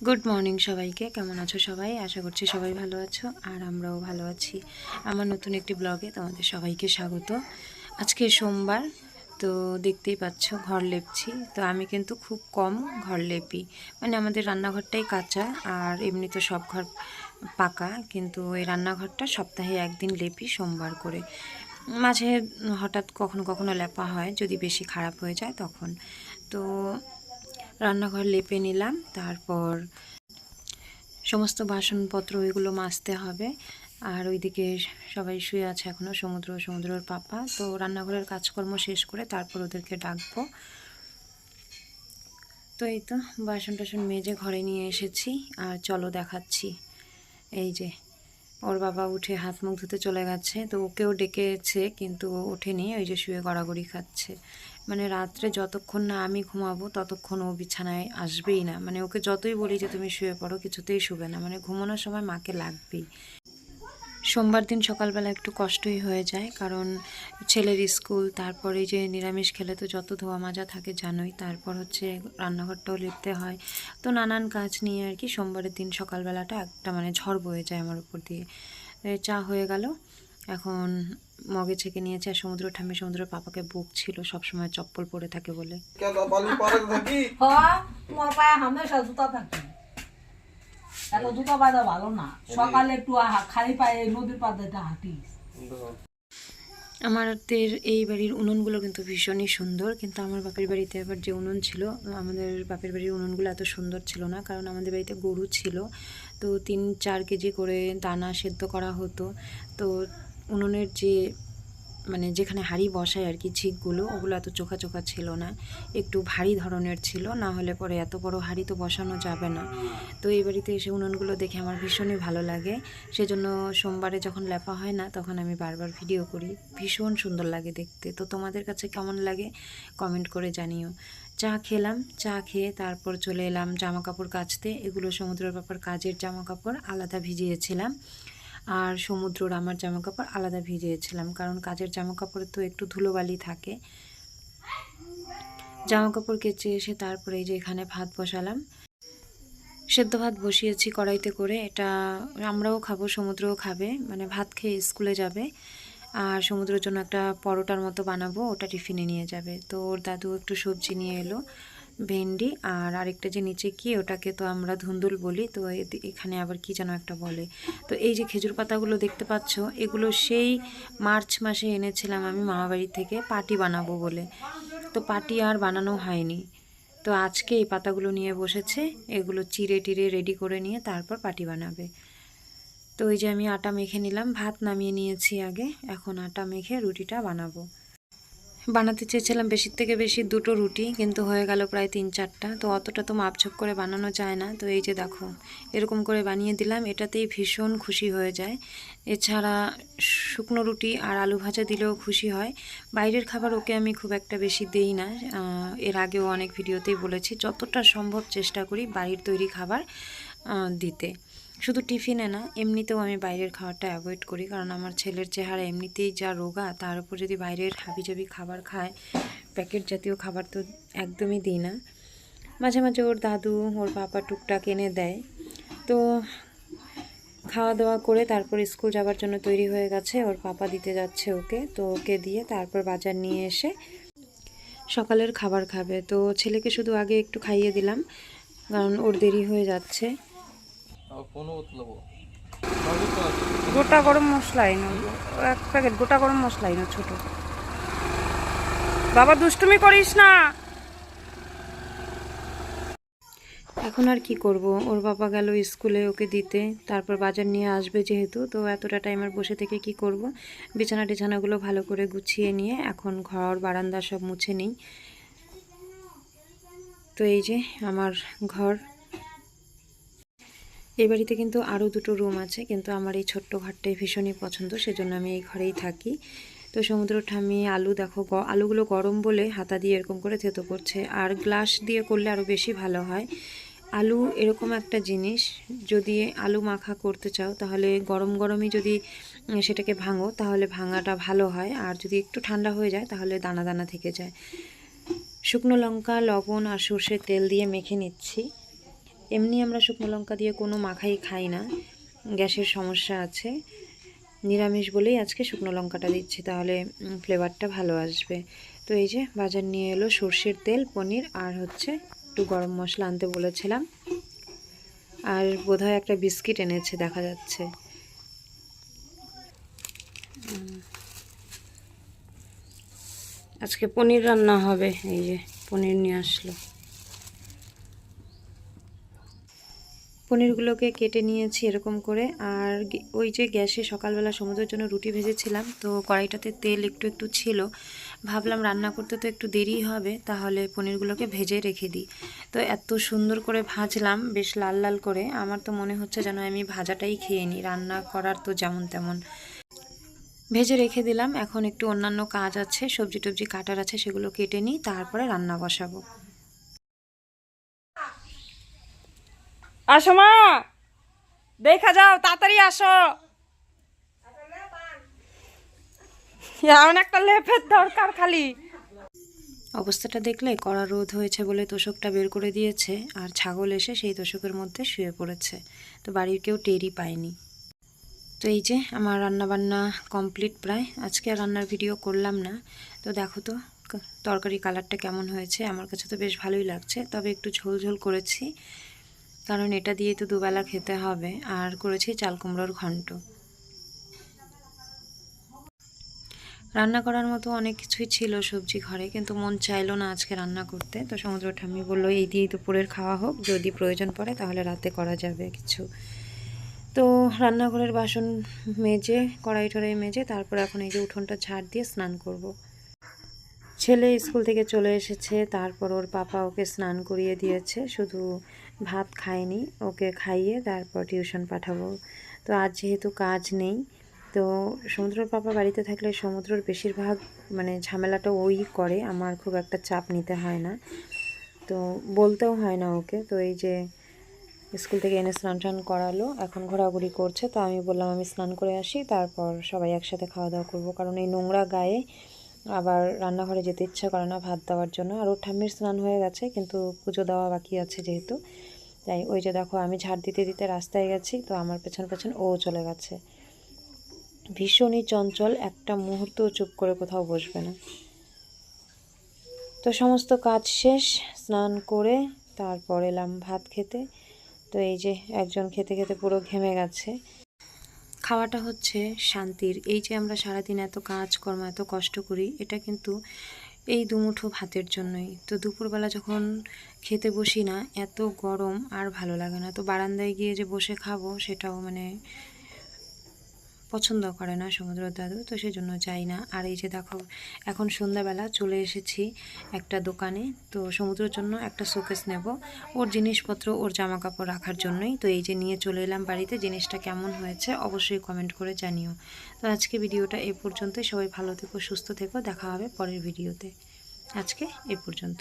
Good morning সবাইকে। কেমন আছো সবাই? আশা করছি সবাই ভালো আছো আর আমরাও ভালো আছি। আমার নতুন একটি ব্লগে তোমাদের সবাইকে স্বাগত। আজকে সোমবার, তো দেখতেই পাচ্ছ ঘর লেপছি। তো আমি কিন্তু খুব কম ঘর লেপি, মানে আমাদের রান্নাঘরটাই কাঁচা আর এমনি তো সব ঘর পাকা, কিন্তু এই রান্নাঘরটা সপ্তাহে একদিন লেপি সোমবার করে। মাঝে হঠাৎ কখনো কখনো লেপা হয়, যদি বেশি খারাপ হয়ে যায় তখন। তো রান্নাঘর লেপে নিলাম, তারপর সমস্ত বাসনপত্র ওইগুলো মাজতে হবে। আর ওইদিকে সবাই শুয়ে আছে এখনও, সমুদ্রর পাপা। তো রান্নাঘরের কাজকর্ম শেষ করে তারপর ওদেরকে ডাকবো। তো এই তো বাসন টাসন মেজে ঘরে নিয়ে এসেছি আর চলো দেখাচ্ছি। এই যে ওর বাবা উঠে হাত মুখ ধুতে চলে গেছে, তো ওকেও ডেকেছে কিন্তু ও ওঠেনি, ওই যে শুয়ে গড়াগড়ি খাচ্ছে। মানে রাত্রে যতক্ষণ না আমি ঘুমাবো ততক্ষণ ও বিছানায় আসবেই না। মানে ওকে যতই বলি যে তুমি শুয়ে পড়ো, কিছুতেই শুবে না, মানে ঘুমানোর সময় মাকে লাগবেই। সোমবার দিন সকালবেলা একটু কষ্টই হয়ে যায়, কারণ ছেলের স্কুল, তারপরে যে নিরামিষ খেলে তো যত ধোয়া মাজা থাকে জানোই, তারপর হচ্ছে রান্নাঘরটাও লিখতে হয়। তো নানান কাজ নিয়ে আর কি সোমবারের দিন সকালবেলাটা একটা মানে ঝড় বয়ে যায় আমার উপর দিয়ে। চা হয়ে গেল, এখন মগে ছেঁকে নিয়েছে। আর সমুদ্র পাপাকে বকছিল সবসময় চপ্পল পরে থাকে বলে। তোমার পায়ে হামেশা জুতা থাকে, এত জুতা পায়দা ভালো না। সকালে একটু খালি পায়ে নদীর পাড়ে হাঁটি। আমাদের এই বাড়ির উনুনগুলো কিন্তু ভীষণই সুন্দর, কিন্তু আমার বাপের বাড়িতে আবার যে উনুন ছিল, আমাদের বাপের বাড়ির উনুনগুলো এত সুন্দর ছিল না, কারণ আমাদের বাড়িতে গরু ছিল। তো 3-4 কেজি করে দানা সেদ্ধ করা হতো। তো উনুনের যে মানে যেখানে হাঁড়ি বসায় আর কি, ছিকগুলো ওগুলো এত চোখা চোখা ছিল না, একটু ভারী ধরনের ছিল, না হলে পরে এত বড় হাঁড়ি তো বসানো যাবে না। তো এই বাড়িতে এসে উনুনগুলো দেখে আমার ভীষণই ভালো লাগে। সেজন্য সোমবারে যখন লেপা হয় না তখন আমি বারবার ভিডিও করি, ভীষণ সুন্দর লাগে দেখতে। তো তোমাদের কাছে কেমন লাগে কমেন্ট করে জানিও। চা খেলাম, চা খেয়ে তারপর চলে এলাম জামা কাপড় কাচতে। এগুলো সমুদ্রের ব্যাপার কাজের জামা কাপড় আলাদা ভিজিয়েছিলাম, আর সমুদ্রর আমার জামা কাপড় আলাদা ভিজিয়েছিলাম, কারণ কাজের জামা কাপড়ে তো একটু ধুলোবালি থাকে। জামা কাপড় কেচে এসে তারপরে এই যে এখানে ভাত বসালাম। সেদ্ধ ভাত বসিয়েছি কড়াইতে করে, এটা আমরাও খাবো, সমুদ্রও খাবে, মানে ভাত খেয়ে স্কুলে যাবে। আর সমুদ্রের জন্য একটা পরোটার মতো বানাবো, ওটা টিফিনে নিয়ে যাবে। তো ওর দাদু একটু সবজি নিয়ে এলো, ভেন্ডি, আর আরেকটা যে নিচে কি ওটাকে তো আমরা ধুন্দুল বলি, তো এখানে আবার কি যেন একটা বলে। তো এই যে খেজুর পাতাগুলো দেখতে পাচ্ছ, এগুলো সেই মার্চ মাসে এনেছিলাম আমি মামাবাড়ি থেকে পাটি বানাবো বলে। তো পাটি আর বানানো হয়নি, তো আজকে এই পাতাগুলো নিয়ে বসেছে, এগুলো চিড়ে টিড়ে রেডি করে নিয়ে তারপর পাটি বানাবে। তো ওই যে আমি আটা মেখে নিলাম, ভাত নামিয়ে নিয়েছি আগে, এখন আটা মেখে রুটিটা বানাবো। বানাতে চেয়েছিলাম বেশির থেকে বেশি 2টো রুটি, কিন্তু হয়ে গেল প্রায় 3-4টা। তো অতটা তো মাপঝোপ করে বানানো যায় না। তো এই যে দেখো এরকম করে বানিয়ে দিলাম, এটাতেই ভীষণ খুশি হয়ে যায়। এছাড়া শুকনো রুটি আর আলু ভাজা দিলেও খুশি হয়। বাইরের খাবার ওকে আমি খুব একটা বেশি দেই না, এর আগেও অনেক ভিডিওতেই বলেছি, যতটা সম্ভব চেষ্টা করি বাড়ির তৈরি খাবার দিতে। শুধু টিফিনে না, এমনিতেও আমি বাইরের খাবারটা অ্যাভয়েড করি, কারণ আমার ছেলের চেহারা এমনিতেই যা রোগা, তার উপর যদি বাইরের হাবিজাবি খাবার খায়, প্যাকেট জাতীয় খাবার তো একদমই দিই না। মাঝে মাঝে ওর দাদু ওর পাপা টুকটাক এনে দেয়। তো খাওয়া দাওয়া করে তারপর স্কুল যাবার জন্য তৈরি হয়ে গেছে, ওর পাপা দিতে যাচ্ছে ওকে। তো ওকে দিয়ে তারপর বাজার নিয়ে এসে সকালের খাবার খাবে। তো ছেলেকে শুধু আগে একটু খাইয়ে দিলাম, কারণ ওর দেরি হয়ে যাচ্ছে। গোটা গরম মশলা এনো, 1 প্যাকেট গোটা গরম মশলা এনো ছোট। বাবা দুষ্টুমি করিস না। এখন আর কি করব, ওর বাবা গেল স্কুলে ওকে দিতে, তারপর বাজার নিয়ে আসবে যেহেতু, তো এতটা টাইম আর বসে থেকে কি করব। বিছানা টিছানাগুলো ভালো করে গুছিয়ে নিয়ে এখন ঘর বারান্দা সব মুছে নিই। তো এই যে আমার ঘর। এই বাড়িতে কিন্তু আরও 2টো রুম আছে, কিন্তু আমার এই ছোট্ট ঘরটাই ভীষণই পছন্দ, সেজন্য আমি এই ঘরেই থাকি। তো সমুদ্র ঠামি আলু দেখো, আলুগুলো গরম বলে হাতা দিয়ে এরকম করে থেতো করছে, আর গ্লাস দিয়ে করলে আরও বেশি ভালো হয়। আলু এরকম একটা জিনিস, যদি আলু মাখা করতে চাও তাহলে গরম গরমই যদি সেটাকে ভাঙো তাহলে ভাঙাটা ভালো হয়, আর যদি একটু ঠান্ডা হয়ে যায় তাহলে দানা দানা থেকে যায়। শুকনো লঙ্কা, লবণ আর সর্ষের তেল দিয়ে মেখে নিচ্ছি। এমনি আমরা শুকনো লঙ্কা দিয়ে কোনো মাখাই খাই না, গ্যাসের সমস্যা আছে। নিরামিষ বলেই আজকে শুকনো লঙ্কাটা দিচ্ছি, তাহলে ফ্লেভারটা ভালো আসবে। তো এই যে বাজার নিয়ে এলো সর্ষের তেল, পনির আর হচ্ছে একটু গরম মশলা আনতে বলেছিলাম, আর বোধহয় একটা বিস্কিট এনেছে দেখা যাচ্ছে। আজকে পনির রান্না হবে, এই যে পনির নিয়ে আসলো। পনিরগুলোকে কেটে নিয়েছি এরকম করে। আর ওই যে গ্যাসে সকালবেলা সমুদ্রের জন্য রুটি ভেজেছিলাম, তো কড়াইটাতে তেল একটু একটু ছিল, ভাবলাম রান্না করতে তো একটু দেরি হবে, তাহলে পনিরগুলোকে ভেজে রেখে দিই। তো এত সুন্দর করে ভাজলাম, বেশ লাল লাল করে, আমার তো মনে হচ্ছে যেন আমি ভাজাটাই খেয়ে নিই, রান্না করার তো যেমন তেমন। ভেজে রেখে দিলাম। এখন একটু অন্যান্য কাজ আছে, সবজি টবজি কাটার আছে, সেগুলো কেটে নিই, তারপরে রান্না বসাবো। আসো মা, দেখা যাও, তাড়াতাড়ি আসো। এমন একটা লেপের দরকার খালি। অবস্থাটা দেখলে কড়া রোদ হয়েছে বলে তোষকটা বের করে দিয়েছে, আর ছাগল এসে সেই তোষকের মধ্যে শুয়ে পড়েছে, তো বাড়ির কেউ টেরই পায়নি। তো এই যে আমার রান্নাবান্না কমপ্লিট প্রায়। আজকে আর রান্নার ভিডিও করলাম না। তো দেখো তো তরকারি কালারটা কেমন হয়েছে, আমার কাছে তো বেশ ভালোই লাগছে, তবে একটু ঝোল ঝোল করেছি, কারণ এটা দিয়ে তো দুবেলা খেতে হবে। আর করেছি চাল কুমড়োর ঘন্ট। রান্না করার মতো অনেক কিছুই ছিল সবজি ঘরে, কিন্তু মন চাইলো না আজকে রান্না করতে। তো সমুদ্র ঠাম্মি বললো এই দিয়েই দুপুরের খাওয়া হোক, যদি প্রয়োজন পড়ে তাহলে রাতে করা যাবে কিছু। তো রান্নাঘরের বাসন মেজে, কড়াই টড়াই মেজে, তারপর এখন এই যে উঠোনটা ঝাড় দিয়ে স্নান করব। ছেলে স্কুল থেকে চলে এসেছে, তারপর ওর পাপা ওকে স্নান করিয়ে দিয়েছে, শুধু ভাত খায়নি, ওকে খাইয়ে তারপর টিউশন পাঠাবো। তো আজ যেহেতু কাজ নেই, তো সমুদ্রের পাপা বাড়িতে থাকলে সমুদ্রের বেশিরভাগ মানে ঝামেলাটা ওই করে, আমার খুব একটা চাপ নিতে হয় না, তো বলতেও হয় না ওকে। তো এই যে স্কুল থেকে এনে স্নান টান করালো, এখন ঘোরাঘুরি করছে। তো আমি বললাম আমি স্নান করে আসি, তারপর সবাই একসাথে খাওয়া দাওয়া করবো, কারণ এই নোংরা গায়ে আবার রান্নাঘরে যেতে ইচ্ছা করে না ভাত দেওয়ার জন্য। আর ওর ঠাম্মির স্নান হয়ে গেছে, কিন্তু পুজো দেওয়া বাকি আছে যেহেতু, তাই ওই যে দেখো আমি ঝাড় দিতে দিতে রাস্তায় গেছি, তো আমার পেছন পেছন ও চলে গেছে। ভীষণই চঞ্চল, একটা মুহূর্তও চুপ করে কোথাও বসবে না। তো সমস্ত কাজ শেষ, স্নান করে তারপর এলাম ভাত খেতে। তো এই যে একজন খেতে খেতে পুরো ঘেমে গেছে। খাওয়াটা হচ্ছে শান্তির। এই যে আমরা সারাদিন এত কাজকর্ম এত কষ্ট করি, এটা কিন্তু এই দুমুঠো ভাতের জন্যই। তো দুপুরবেলা যখন খেতে বসি না, এত গরম আর ভালো লাগে না। তো বারান্দায় গিয়ে যে বসে খাবো, সেটাও মানে পছন্দ করে না সমুদ্র দাদু, তো সেই জন্য যাই না। আর এই যে দেখো এখন সন্ধ্যাবেলা চলে এসেছি একটা দোকানে, তো সমুদ্রের জন্য একটা শোকেস নেব, ওর জিনিসপত্র ওর জামা কাপড় রাখার জন্যই। তো এই যে নিয়ে চলে এলাম বাড়িতে। জিনিসটা কেমন হয়েছে অবশ্যই কমেন্ট করে জানিও। তো আজকে ভিডিওটা এ পর্যন্তই। সবাই ভালো থেকো, সুস্থ থেকো, দেখা হবে পরের ভিডিওতে। আজকে এ পর্যন্ত।